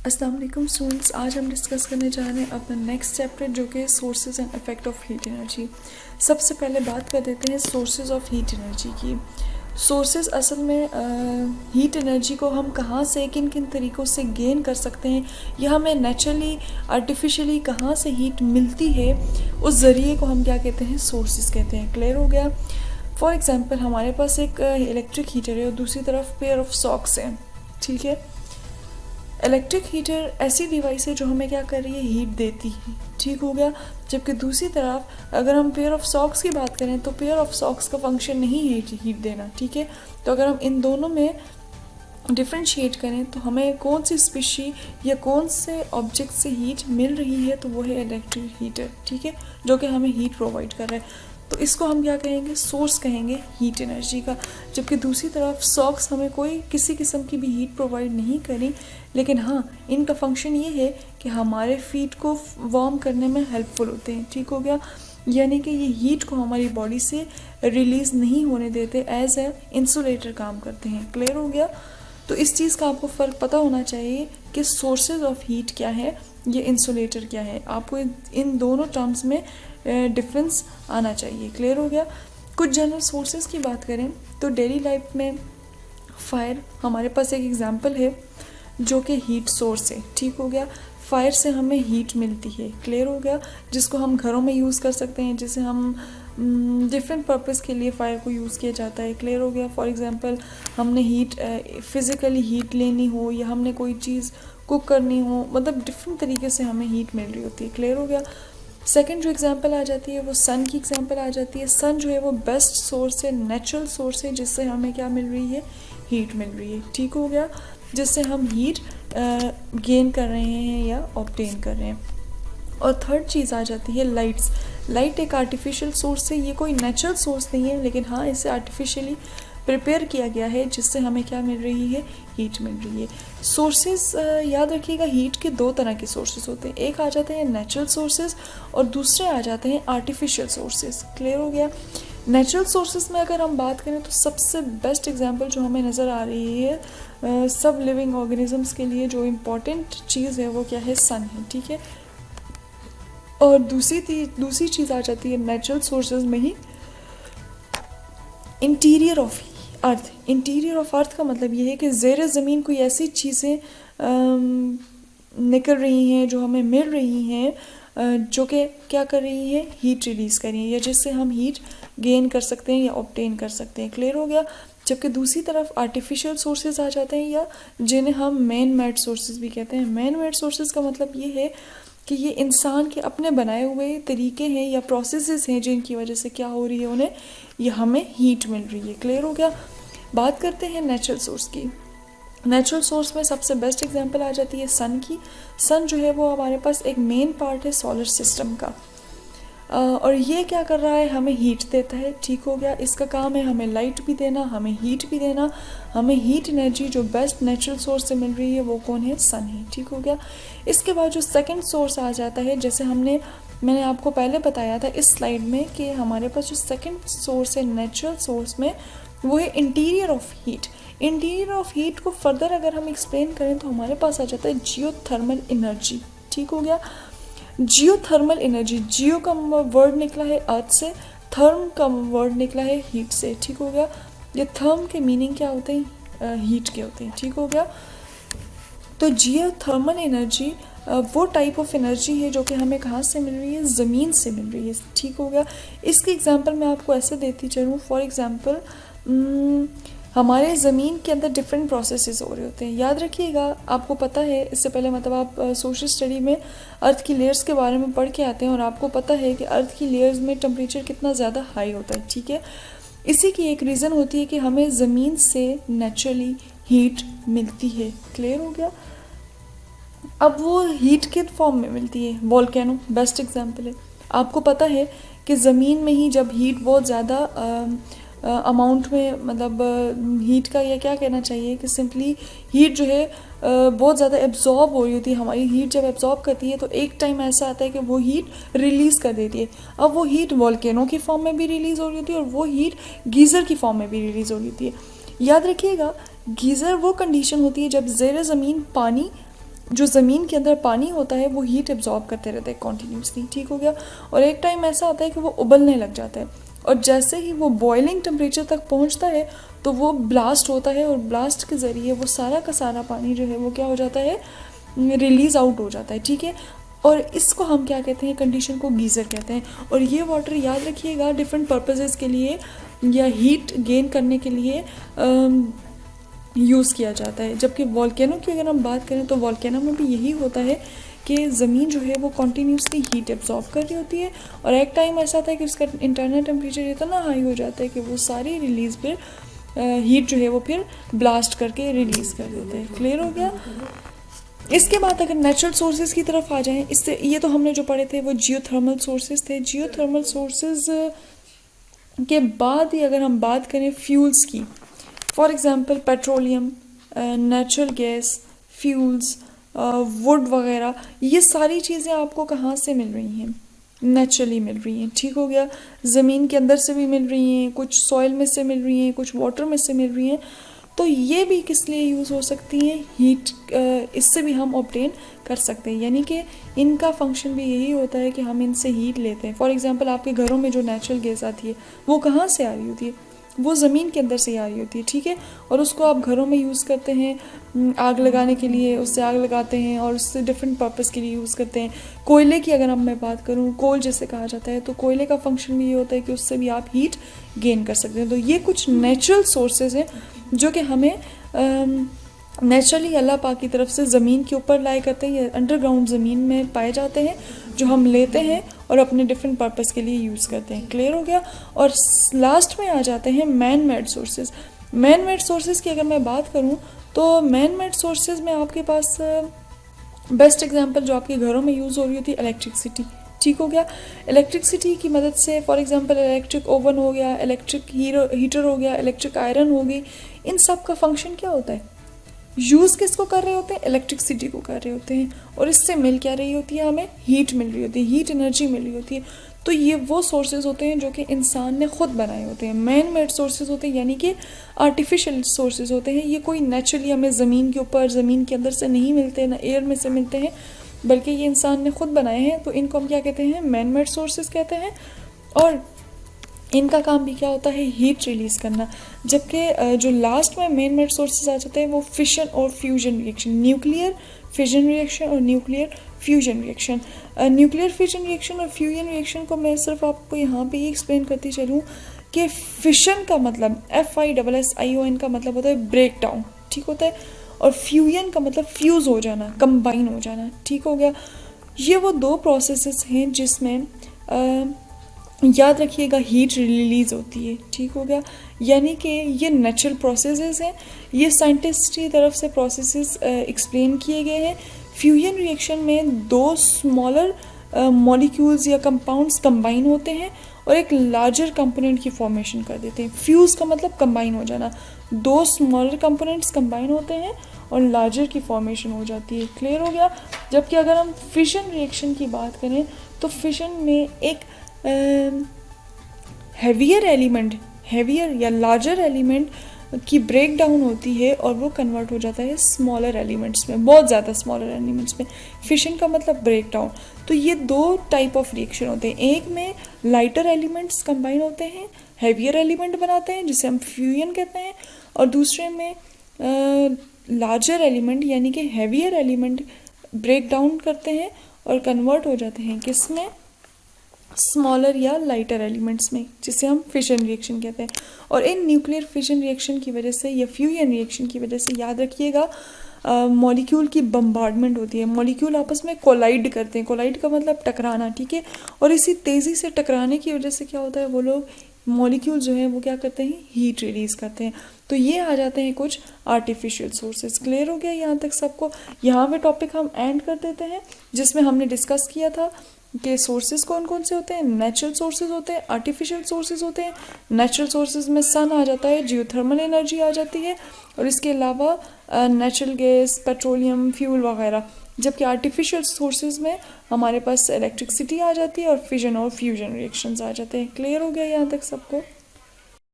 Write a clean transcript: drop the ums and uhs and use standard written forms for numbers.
अस्सलाम वालेकुम स्टूडेंट्स, आज हम डिस्कस करने जा रहे हैं अपना नेक्स्ट चैप्टर जो कि sources and effect of heat energy. सबसे पहले बात कर देते हैं सोर्सेज ऑफ हीट एनर्जी की। सोर्सेज असल में हीट एनर्जी को हम कहाँ से किन किन तरीक़ों से गेन कर सकते हैं या हमें नेचुरली आर्टिफिशियली कहाँ से हीट मिलती है, उस ज़रिए को हम क्या कहते हैं, सोर्सेज कहते हैं। क्लियर हो गया। फॉर एग्ज़ाम्पल हमारे पास एक इलेक्ट्रिक हीटर है और दूसरी तरफ पेयर ऑफ सॉक्स हैं, ठीक है। इलेक्ट्रिक हीटर ऐसी डिवाइस है जो हमें क्या कर रही है, हीट देती है, ठीक हो गया। जबकि दूसरी तरफ अगर हम पेयर ऑफ सॉक्स की बात करें तो पेयर ऑफ सॉक्स का फंक्शन नहीं है हीट देना, ठीक है। तो अगर हम इन दोनों में डिफ्रेंशिएट करें तो हमें कौन सी स्पीशी या कौन से ऑब्जेक्ट से हीट मिल रही है, तो वो है इलेक्ट्रिक हीटर, ठीक है, जो कि हमें हीट प्रोवाइड कर रहा है। तो इसको हम क्या कहेंगे, सोर्स कहेंगे हीट एनर्जी का। जबकि दूसरी तरफ सॉक्स हमें कोई किसी किस्म की भी हीट प्रोवाइड नहीं करी, लेकिन हाँ इनका फंक्शन ये है कि हमारे फीट को वार्म करने में हेल्पफुल होते हैं, ठीक हो गया। यानी कि ये हीट को हमारी बॉडी से रिलीज़ नहीं होने देते, एज ए इंसुलेटर काम करते हैं। क्लियर हो गया। तो इस चीज़ का आपको फ़र्क पता होना चाहिए कि सोर्सेज ऑफ हीट क्या है, ये इंसुलेटर क्या है। आपको इन दोनों टर्म्स में डिफरेंस आना चाहिए। क्लियर हो गया। कुछ जनरल सोर्सेज की बात करें तो डेली लाइफ में फायर हमारे पास एक एग्जांपल है जो कि हीट सोर्स है, ठीक हो गया। फायर से हमें हीट मिलती है, क्लियर हो गया, जिसको हम घरों में यूज़ कर सकते हैं, जिसे हम डिफरेंट पर्पस के लिए फ़ायर को यूज़ किया जाता है। क्लियर हो गया। फॉर एग्जांपल हमने हीट फिज़िकली हीट लेनी हो या हमने कोई चीज़ कुक करनी हो, मतलब डिफरेंट तरीके से हमें हीट मिल रही होती है। क्लियर हो गया। सेकंड जो एग्जांपल आ जाती है वो सन की एग्जांपल आ जाती है। सन जो है वो बेस्ट सोर्स है, नेचुरल सोर्स है, जिससे हमें क्या मिल रही है, हीट मिल रही है, ठीक हो गया, जिससे हम हीट गेन कर रहे हैं या ऑब्टेन कर रहे हैं। और थर्ड चीज़ आ जाती है लाइट्स। लाइट एक आर्टिफिशियल सोर्स है, ये कोई नेचुरल सोर्स नहीं है, लेकिन हाँ इसे आर्टिफिशियली प्रिपेयर किया गया है, जिससे हमें क्या मिल रही है, हीट मिल रही है। सोर्सेज याद रखिएगा, हीट के दो तरह के सोर्सेज होते हैं, एक आ जाते हैं नेचुरल सोर्सेज और दूसरे आ जाते हैं आर्टिफिशियल सोर्सेज। क्लियर हो गया। नेचुरल सोर्सेज में अगर हम बात करें तो सबसे बेस्ट एग्जांपल जो हमें नज़र आ रही है सब लिविंग ऑर्गेनिजम्स के लिए जो इम्पॉर्टेंट चीज़ है वो क्या है, सन है, ठीक है। और दूसरी चीज़ आ जाती है नेचुरल सोर्सेज में ही interior of earth. Interior of earth का मतलब ये है कि ज़ेर ज़मीन कोई ऐसी चीज़ें निकल रही हैं जो हमें मिल रही हैं, जो कि क्या कर रही है, हीट रिलीज़ कर रही है, या जिससे हम हीट गेन कर सकते हैं या ऑब्टेन कर सकते हैं। क्लियर हो गया। जबकि दूसरी तरफ आर्टिफिशियल सोर्सेज आ जाते हैं, या जिन्हें हम मैन मेड सोर्सेज भी कहते हैं। मैन मेड सोर्सेज का मतलब ये है कि ये इंसान के अपने बनाए हुए तरीके हैं या प्रोसेसेस हैं जिनकी वजह से क्या हो रही है, उन्हें या हमें हीट मिल रही है। क्लियर हो गया। बात करते हैं नेचुरल सोर्स की। नेचुरल सोर्स में सबसे बेस्ट एग्जांपल आ जाती है सन की। सन जो है वो हमारे पास एक मेन पार्ट है सोलर सिस्टम का, और ये क्या कर रहा है, हमें हीट देता है, ठीक हो गया। इसका काम है हमें लाइट भी देना, हमें हीट भी देना। हमें हीट एनर्जी जो बेस्ट नेचुरल सोर्स से मिल रही है वो कौन है, सन है, ठीक हो गया। इसके बाद जो सेकंड सोर्स आ जाता है, जैसे मैंने आपको पहले बताया था इस स्लाइड में कि हमारे पास जो सेकंड सोर्स है नेचुरल सोर्स में, वो है interior of heat. Interior of heat को फर्दर अगर हम एक्सप्लेन करें तो हमारे पास आ जाता है जियोथर्मल एनर्जी, ठीक हो गया। जियोथर्मल एनर्जी, जियो का वर्ड निकला है अर्थ से, थर्म का वर्ड निकला है हीट से, ठीक हो गया। ये थर्म के मीनिंग क्या होते हैं, हीट के होते हैं, ठीक हो गया। तो जियोथर्मल एनर्जी वो टाइप ऑफ एनर्जी है जो कि हमें कहाँ से मिल रही है, ज़मीन से मिल रही है, ठीक हो गया। इसकी एग्जांपल मैं आपको ऐसे देती चलूँ। फॉर एग्जांपल हमारे ज़मीन के अंदर डिफरेंट प्रोसेसेस हो रहे होते हैं। याद रखिएगा, आपको पता है इससे पहले, मतलब आप सोशल स्टडी में अर्थ की लेयर्स के बारे में पढ़ के आते हैं और आपको पता है कि अर्थ की लेयर्स में टेम्परेचर कितना ज़्यादा हाई होता है, ठीक है। इसी की एक रीज़न होती है कि हमें ज़मीन से नेचुरली हीट मिलती है। क्लियर हो गया। अब वो हीट किस फॉर्म में मिलती है, वोल्केनो बेस्ट एग्जांपल है। आपको पता है कि ज़मीन में ही जब हीट बहुत ज़्यादा अमाउंट में, मतलब हीट का या क्या कहना चाहिए कि सिंपली हीट जो है बहुत ज़्यादा एब्जॉर्ब हो रही होती है। हमारी हीट जब एब्जॉर्ब करती है तो एक टाइम ऐसा आता है कि वो हीट रिलीज़ कर देती है। अब वो हीट वोल्केनो की फॉर्म में भी रिलीज़ हो रही होती है और वो हीट गीज़र की फॉर्म में भी रिलीज़ हो रही होती है। याद रखिएगा, गीज़र वो कंडीशन होती है जब ज़ेर ज़मीन पानी जो ज़मीन के अंदर पानी होता है वो हीट एब्जॉर्ब करते रहते हैं कॉन्टीन्यूसली, ठीक हो गया। और एक टाइम ऐसा आता है कि वो उबलने लग जाता है, और जैसे ही वो बॉइलिंग टेम्परेचर तक पहुंचता है तो वो ब्लास्ट होता है, और ब्लास्ट के ज़रिए वो सारा का सारा पानी जो है वो क्या हो जाता है, रिलीज़ आउट हो जाता है, ठीक है। और इसको हम क्या कहते हैं, कंडीशन को गीज़र कहते हैं। और ये वाटर याद रखिएगा डिफरेंट पर्पसेस के लिए या हीट गेन करने के लिए यूज़ किया जाता है। जबकि वॉल्केनो की अगर हम बात करें तो वॉल्केनो में भी यही होता है कि ज़मीन जो है वो कॉन्टीन्यूसली हीट एब्जॉर्ब कर रही होती है, और एक टाइम ऐसा आता है कि उसका इंटरनल टेम्परेचर इतना हाई हो जाता है कि वो सारी रिलीज़ फिर हीट जो है वो फिर ब्लास्ट करके रिलीज़ कर देते हैं। क्लियर हो गया। इसके बाद अगर नेचुरल सोर्सेज की तरफ आ जाएं, इससे ये तो हमने जो पढ़े थे वो जियोथर्मल सोर्सेज थे। जियोथर्मल सोर्सेज के बाद ही अगर हम बात करें फ्यूल्स की, for example petroleum, natural gas, fuels, would वगैरह, ये सारी चीज़ें आपको कहाँ से मिल रही हैं, नेचुरली मिल रही हैं, ठीक हो गया। ज़मीन के अंदर से भी मिल रही हैं, कुछ सॉइल में से मिल रही हैं, कुछ वाटर में से मिल रही हैं। तो ये भी किस लिए यूज़ हो सकती हैं, हीट, इससे भी हम ऑब्टेन कर सकते हैं। यानी कि इनका फंक्शन भी यही होता है कि हम इनसे हीट लेते हैं। फॉर एग्जांपल आपके घरों में जो नेचुरल गैस आती है वो कहाँ से आ रही होती है, वो ज़मीन के अंदर से आ रही होती है, ठीक है। और उसको आप घरों में यूज़ करते हैं आग लगाने के लिए, उससे आग लगाते हैं और उससे डिफरेंट पर्पस के लिए यूज़ करते हैं। कोयले की अगर अब मैं बात करूँ, कोल जैसे कहा जाता है, तो कोयले का फंक्शन भी ये होता है कि उससे भी आप हीट गेन कर सकते हैं। तो ये कुछ नेचुरल सोर्सेज हैं जो कि हमें नेचुरली अल्लाह पाक की तरफ से ज़मीन के ऊपर लाए करते हैं या अंडरग्राउंड ज़मीन में पाए जाते हैं, जो हम लेते हैं और अपने डिफरेंट पर्पस के लिए यूज़ करते हैं। क्लियर हो गया। और लास्ट में आ जाते हैं man made sources. Man made sources की अगर मैं बात करूं तो मैन मेड सोर्सेज में आपके पास बेस्ट एग्जांपल जो आपके घरों में यूज़ हो रही होती है इलेक्ट्रिसिटी, ठीक हो गया। इलेक्ट्रिसिटी की मदद से फॉर एग्जांपल इलेक्ट्रिक ओवन हो गया, इलेक्ट्रिक हीटर हो गया, इलेक्ट्रिक आयरन हो गई, इन सब का फंक्शन क्या होता है, यूज़ किसको कर रहे होते हैं, इलेक्ट्रिसिटी को कर रहे होते हैं। और इससे मिल क्या रही होती है, हमें हीट मिल रही होती है, हीट एनर्जी मिल रही होती है। तो ये वो सोर्सेज होते हैं जो कि इंसान ने खुद बनाए होते हैं, मैन मेड सोर्सेज होते हैं, यानी कि आर्टिफिशियल सोर्सेज होते हैं। ये कोई नेचुरली हमें ज़मीन के ऊपर, ज़मीन के अंदर से नहीं मिलते, ना एयर में से मिलते हैं, बल्कि ये इंसान ने खुद बनाए हैं। तो इनको हम क्या कहते हैं, मैन मेड सोर्सेज कहते हैं। और इनका काम भी क्या होता है, हीट रिलीज़ करना। जबकि जो लास्ट में मेन मेड सोर्सेज आ जाते हैं वो फिशन और fusion reaction, nuclear fission reaction और nuclear fusion reaction. Nuclear fission reaction और फ्यूजन रिएक्शन को मैं सिर्फ आपको यहाँ पे ही एक्सप्लेन करती चलूँ कि फिशन का मतलब FISSION का मतलब होता है ब्रेक डाउन, ठीक होता है। और फ्यूजन का मतलब फ्यूज़ हो जाना, कंबाइन हो जाना, ठीक हो गया। ये वो दो प्रोसेसेस हैं जिसमें याद रखिएगा हीट रिलीज़ होती है, ठीक हो गया। यानी कि ये नेचुरल प्रोसेसेस हैं, ये साइंटिस्ट की तरफ से प्रोसेसेस एक्सप्लेन किए गए हैं। फ्यूजन रिएक्शन में दो स्मॉलर मॉलिक्यूल्स या कंपाउंड्स कंबाइन होते हैं और एक लार्जर कंपोनेंट की फॉर्मेशन कर देते हैं। फ्यूज़ का मतलब कंबाइन हो जाना, दो स्मॉलर कंपोनेंट्स कंबाइन होते हैं और लार्जर की फॉर्मेशन हो जाती है। क्लियर हो गया। जबकि अगर हम फिशन रिएक्शन की बात करें तो फिशन में एक हैवियर एलिमेंट, हैवियर या लार्जर एलिमेंट की ब्रेक डाउन होती है और वो कन्वर्ट हो जाता है स्मॉलर एलिमेंट्स में, बहुत ज़्यादा स्मॉलर एलिमेंट्स में। फिशन का मतलब ब्रेक डाउन। तो ये दो टाइप ऑफ रिएक्शन होते हैं, एक में लाइटर एलिमेंट्स कंबाइन होते हैं, हैवियर एलिमेंट बनाते हैं जिसे हम फ्यूजन कहते हैं, और दूसरे में लार्जर एलिमेंट यानी कि हैवियर एलिमेंट ब्रेक डाउन करते हैं और कन्वर्ट हो जाते हैं किस में, स्मॉलर या लाइटर एलिमेंट्स में, जिसे हम फिशन रिएक्शन कहते हैं। और इन न्यूक्लियर फिशन रिएक्शन की वजह से या फ्यूजन रिएक्शन की वजह से याद रखिएगा मॉलिक्यूल की बम्बार्डमेंट होती है, मॉलिक्यूल आपस में कोलाइड करते हैं। कोलाइड का मतलब टकराना, ठीक है। और इसी तेज़ी से टकराने की वजह से क्या होता है, वो लोग मॉलिक्यूल जो है वो क्या करते हैं, हीट रिलीज़ करते हैं। तो ये आ जाते हैं कुछ आर्टिफिशियल सोर्सेज। क्लियर हो गया यहाँ तक सबको। यहाँ पे टॉपिक हम एंड कर देते हैं जिसमें हमने डिस्कस किया था कि सोर्सेज कौन कौन से होते हैं, नेचुरल सोर्सेज होते हैं, आर्टिफिशियल सोर्सेज होते हैं। नेचुरल सोर्सेज में सन आ जाता है, जियोथर्मल एनर्जी आ जाती है, और इसके अलावा नेचुरल गैस, पेट्रोलियम, फ्यूल वगैरह। जबकि आर्टिफिशियल सोर्सेज में हमारे पास इलेक्ट्रिसिटी आ जाती है और फिजन और फ्यूजन रिएक्शंस आ जाते हैं। क्लियर हो गया यहाँ तक सबको।